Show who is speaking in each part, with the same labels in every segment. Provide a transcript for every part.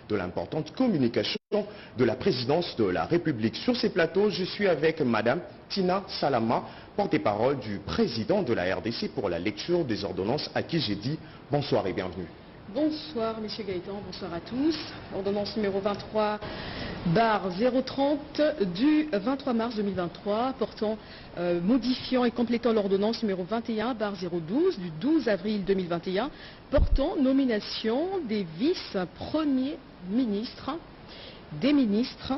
Speaker 1: de l'importante communication de la présidence de la République. Sur ces plateaux, je suis avec Madame Tina Salama, porte-parole du président de la RDC pour la lecture des ordonnances, à qui j'ai dit bonsoir et bienvenue.
Speaker 2: Bonsoir Monsieur Gaëtan, bonsoir à tous. Ordonnance numéro 23/030 du 23 mars 2023 portant, modifiant et complétant l'ordonnance numéro 21/012 du 12 avril 2021 portant nomination des vice-premiers ministres, des ministres,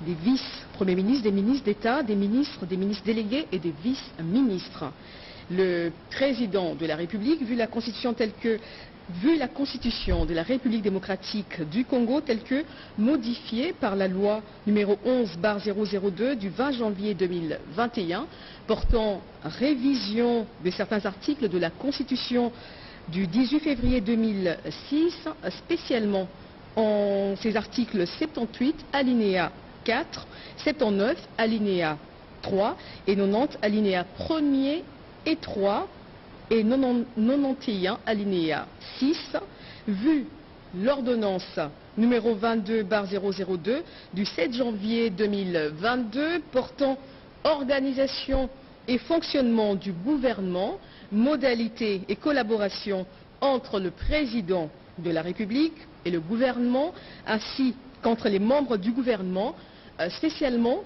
Speaker 2: des vice-premiers ministres, des ministres d'État, des ministres délégués et des vice-ministres. Le président de la République, vu la Constitution de la République démocratique du Congo telle que modifiée par la loi numéro 11/002 du 20 janvier 2021 portant révision de certains articles de la Constitution du 18 février 2006, spécialement en ces articles 78 alinéa 4, 79 alinéa 3 et 90 alinéa 1er et 3 et 91 alinéa 6, vu l'ordonnance numéro 22/002 du 7 janvier 2022 portant organisation et fonctionnement du gouvernement, modalités et collaboration entre le président de la République et le gouvernement, ainsi qu'entre les membres du gouvernement, spécialement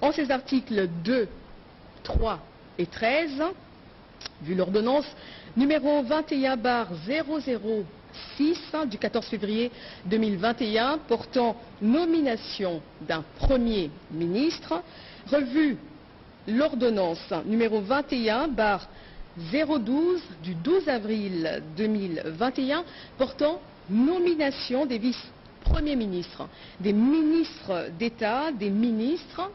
Speaker 2: en ces articles 2, 3 et 13, vu l'ordonnance numéro 21/006 du 14 février 2021 portant nomination d'un Premier ministre, revu l'ordonnance numéro 21/012 du 12 avril 2021 portant nomination des vice-premiers ministres, des ministres d'État, des ministres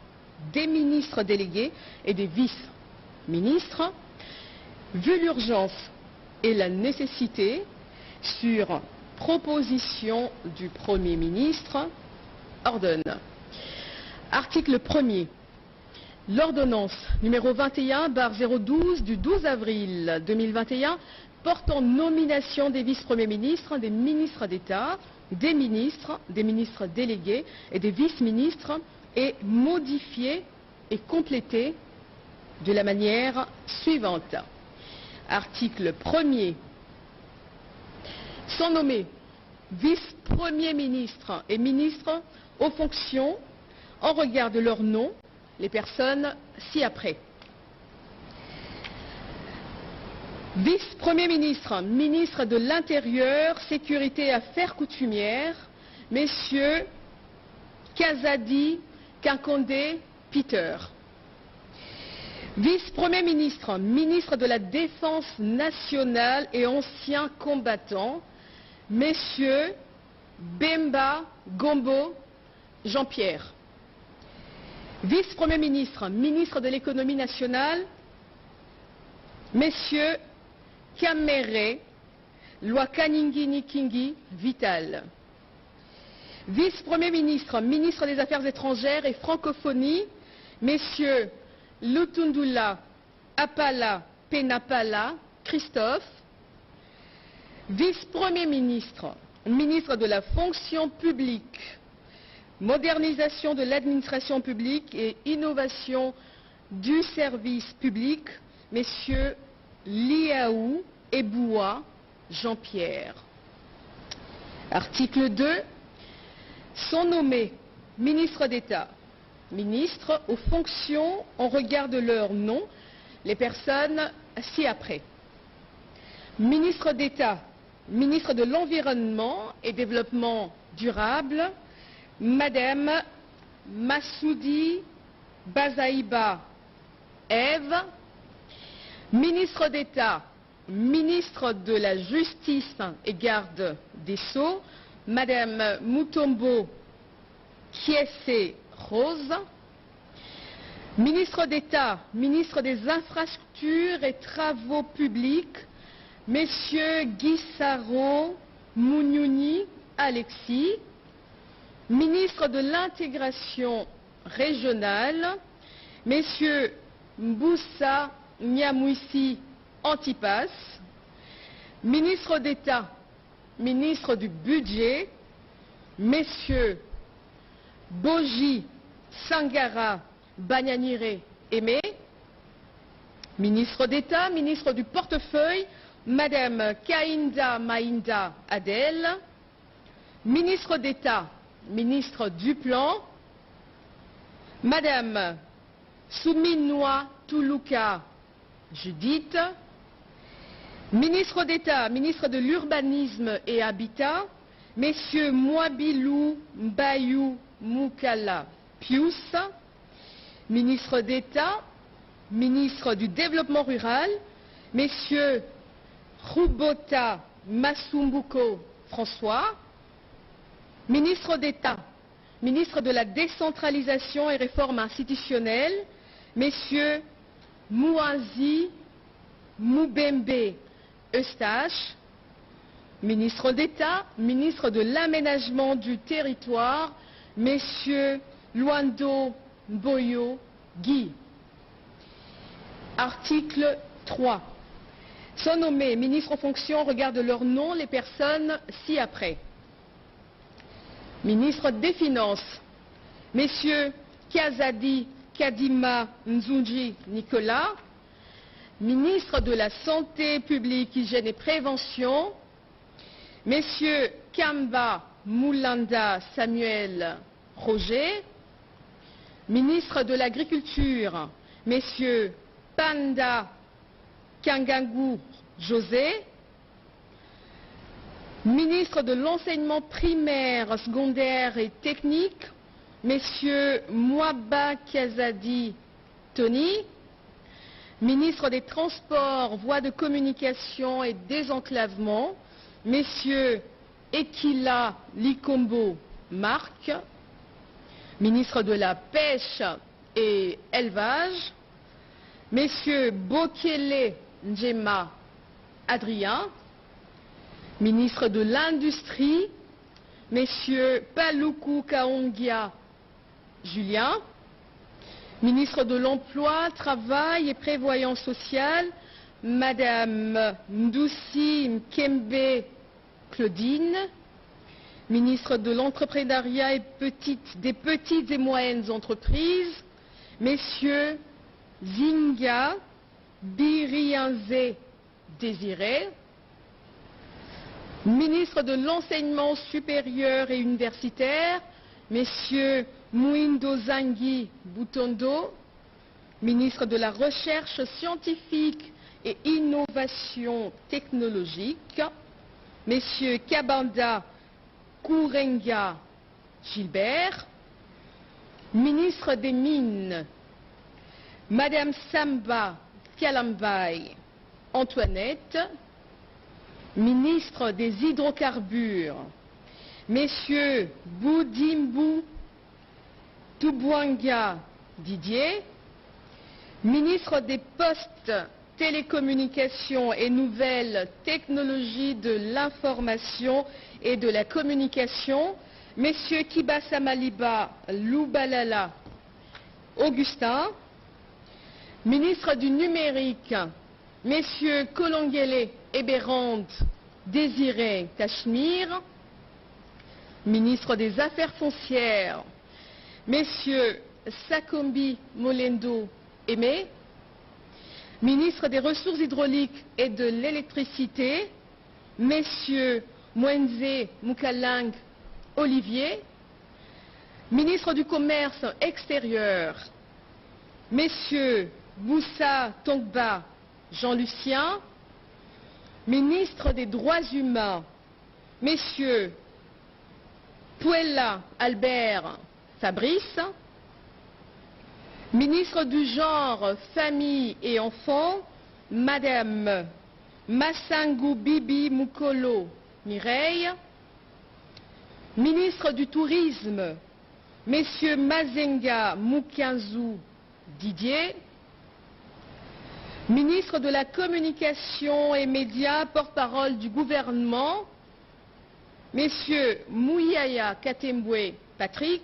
Speaker 2: délégués et des vice-ministres, vu l'urgence et la nécessité, sur proposition du Premier ministre, ordonne. Article 1er. L'ordonnance numéro 21/012 du 12 avril 2021 portant nomination des vice-premiers ministres, des ministres d'État, des ministres délégués et des vice-ministres est modifiée et complétée de la manière suivante. Article 1er. Sont nommés vice-premiers ministres et ministres aux fonctions en regard de leur nom les personnes ci-après. Vice-premier ministre, ministre de l'Intérieur, Sécurité et Affaires coutumières, messieurs Kazadi Kinkonde Peter. Vice-premier ministre, ministre de la Défense nationale et ancien combattant, messieurs Bemba Gombo Jean-Pierre. Vice-premier ministre, ministre de l'économie nationale, messieurs Kamere Lwakaningini Nikingi Vital. Vice-premier ministre, ministre des Affaires étrangères et francophonie, messieurs Lutundula Apala Penapala Christophe. Vice-premier ministre, ministre de la fonction publique, modernisation de l'administration publique et innovation du service public, messieurs Liaou Eboua Jean-Pierre. Article 2. Sont nommés ministres d'État, ministres aux fonctions en regard de leur nom, les personnes ci-après. Ministre d'État, ministre de l'Environnement et Développement durable, Madame Massoudi Bazaïba Ève. Ministre d'État, ministre de la Justice et Garde des Sceaux, Madame Mutombo Kiese Rose. Ministre d'État, ministre des Infrastructures et Travaux Publics, Messieurs Guissaro Mouniouni Alexis. Ministre de l'Intégration régionale, Messieurs Mboussa Nyamwisi Antipas. Ministre d'État, ministre du Budget, Messieurs Boji Sangara Banyanire Aimé, ministre d'État, ministre du portefeuille, Madame Kainda Mainda Adel, ministre d'État, ministre du Plan, Madame Souminoua Toulouka Judith, ministre d'État, ministre de l'Urbanisme et Habitat, Messieurs Mouabilou Mbayou Moukala Pius, ministre d'État, ministre du Développement rural, Messieurs Roubota Masumbuko François, ministre d'État, ministre de la décentralisation et réforme institutionnelle, Messieurs Mouazi Moubembe Eustache, ministre d'État, ministre de l'aménagement du territoire, Messieurs Luando Boyo Guy. Article 3. Sont nommés ministres en fonction au regard de leur nom les personnes ci-après. Ministre des Finances, Messieurs Kazadi Kadima Nzunji Nicolas, ministre de la Santé publique, Hygiène et Prévention, Messieurs Kamba Moulanda Samuel Roger, ministre de l'Agriculture, Messieurs Panda Kangangou José, ministre de l'Enseignement primaire, secondaire et technique, Messieurs Mouaba Kazadi Tony, ministre des Transports, Voies de communication et désenclavement, Messieurs Ekila Likombo Marc, ministre de la Pêche et Élevage, Messieurs Bokele Njema Adrien, ministre de l'Industrie, Messieurs Paluku Kaongia Julien, ministre de l'Emploi, Travail et Prévoyance sociale, Madame Ndoussi Mkembe Claudine, ministre de l'Entrepreneuriat et des petites et moyennes entreprises, Messieurs Zinga Birianze Désiré, ministre de l'Enseignement supérieur et universitaire, Messieurs Mouindo Zangi Boutondo, ministre de la Recherche scientifique et innovation technologique, Messieurs Kabanda Kourenga Gilbert, ministre des Mines, Madame Samba Kialambay Antoinette, ministre des Hydrocarbures, Messieurs Boudimbu Toubouanga Didier, ministre des Postes, Télécommunications et Nouvelles Technologies de l'Information et de la Communication, Messieurs Kibasa Maliba Loubalala Augustin, ministre du Numérique, Messieurs Kolongele Eberand Désiré Cachemire, ministre des Affaires foncières, Messieurs Sakombi Molendo Aimé, ministre des Ressources hydrauliques et de l'électricité, Messieurs Mwenze Moukalang Olivier, ministre du Commerce extérieur, Messieurs Boussa Tongba Jean-Lucien, ministre des Droits humains, Messieurs Puella Albert Fabrice, ministre du Genre, Famille et Enfants, Madame Massangou Bibi Moukolo Mireille, ministre du Tourisme, Messieurs Mazenga Moukianzou Didier, ministre de la Communication et Médias, porte-parole du gouvernement, Messieurs Mouyaya Katembwe Patrick,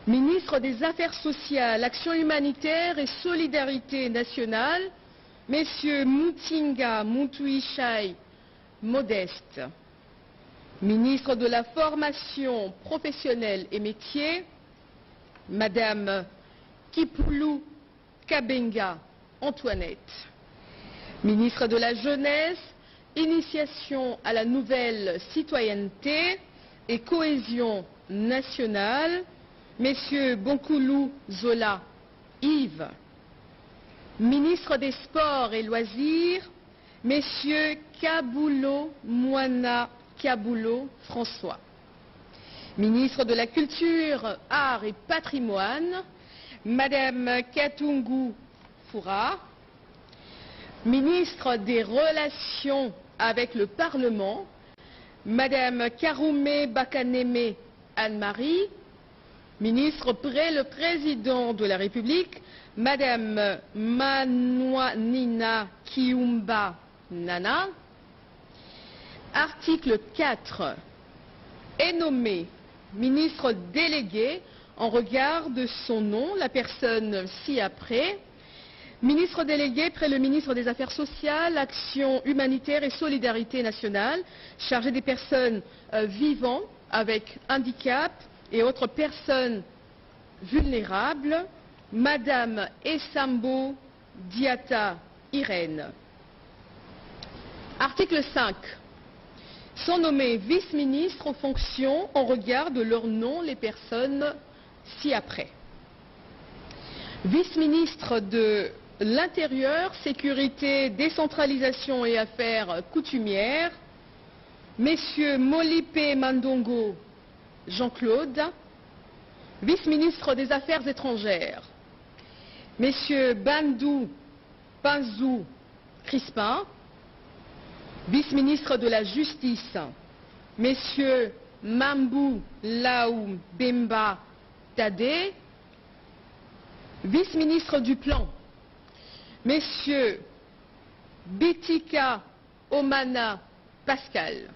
Speaker 2: ministre des Affaires sociales, Action humanitaire et solidarité nationale, Messieurs Moutinga Moutouichai Modeste, Ministre de la Formation professionnelle et métiers, Madame Kipoulou Kabenga Antoinette. Ministre de la Jeunesse, Initiation à la nouvelle citoyenneté et cohésion nationale, Messieurs Bonkoulou Zola Yves. Ministre des Sports et Loisirs, Messieurs Kaboulo Moana Kaboulo François. Ministre de la Culture, Arts et Patrimoine, Madame Katungu Foura. Ministre des Relations avec le Parlement, Madame Karoumé Bakaneme Anne-Marie. Ministre près le Président de la République, Madame Manouanina Kiumba Nana. Article 4. Est nommé ministre délégué en regard de son nom, la personne ci-après. Ministre délégué près le ministre des Affaires sociales, Action humanitaire et solidarité nationale, chargé des personnes vivant avec handicap et autres personnes vulnérables, Madame Essambo Diata Irène. Article 5. Sont nommés vice-ministres aux fonctions en regard de leur nom les personnes ci-après. Vice-ministre de l'Intérieur, Sécurité, Décentralisation et Affaires coutumières, Messieurs Molipe Mandongo Jean-Claude. Vice-ministre des Affaires étrangères, Messieurs Bandou Panzou Crispin. Vice-ministre de la Justice, Messieurs Mambou Laou Bemba Tadé. Vice-ministre du Plan, Messieurs Bitika Omana Pascal.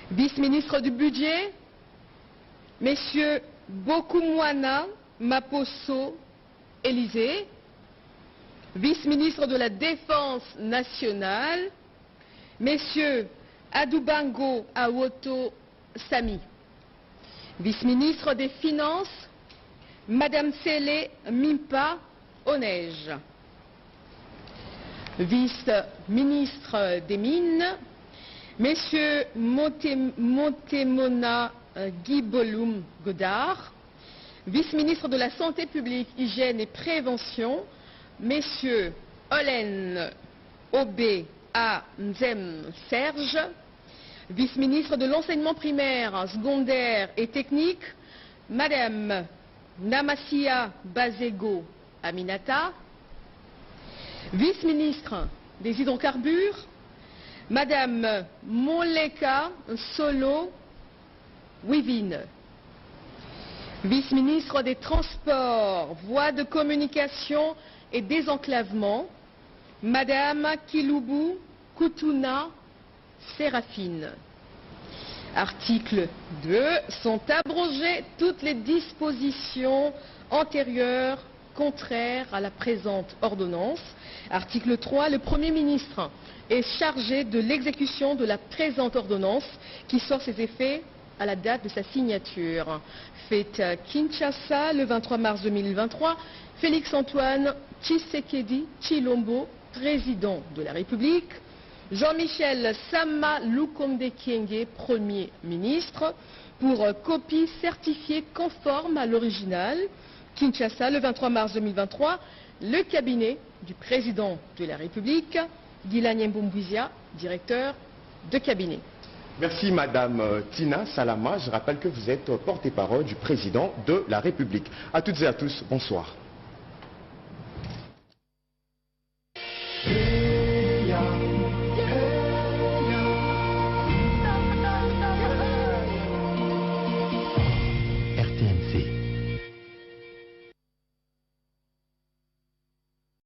Speaker 2: Vice-ministre du Budget, Messieurs Bokumwana Maposo Élysée. Vice-ministre de la Défense nationale, Messieurs Adoubango Awoto Sami. Vice-ministre des Finances, Madame Sele Mimpa Onej. Vice-ministre des Mines, Messieurs Montemona Guiboloum Godard. Vice-ministre de la Santé publique, Hygiène et Prévention, Messieurs Olen Obé A. Nzem Serge. Vice-ministre de l'Enseignement primaire, secondaire et technique, Madame Namasia Bazego Aminata. Vice-ministre des Hydrocarbures, Madame Moleka Solo Wivine. Vice-ministre des Transports, Voies de communication et désenclavement, Madame Kiloubou Koutouna Séraphine. Article 2. Sont abrogées toutes les dispositions antérieures contraires à la présente ordonnance. Article 3. Le Premier ministre est chargé de l'exécution de la présente ordonnance qui sort ses effets à la date de sa signature. Fait à Kinshasa le 23 mars 2023, Félix Antoine Tshisekedi Tshilombo, président de la République. Jean-Michel Sama Lukonde Kyenge, Premier ministre, pour copie certifiée conforme à l'original. Kinshasa, le 23 mars 2023, le cabinet du président de la République, Guilany Mboumbouizia, directeur de cabinet.
Speaker 1: Merci Madame Tina Salama. Je rappelle que vous êtes porte-parole du président de la République. À toutes et à tous, bonsoir.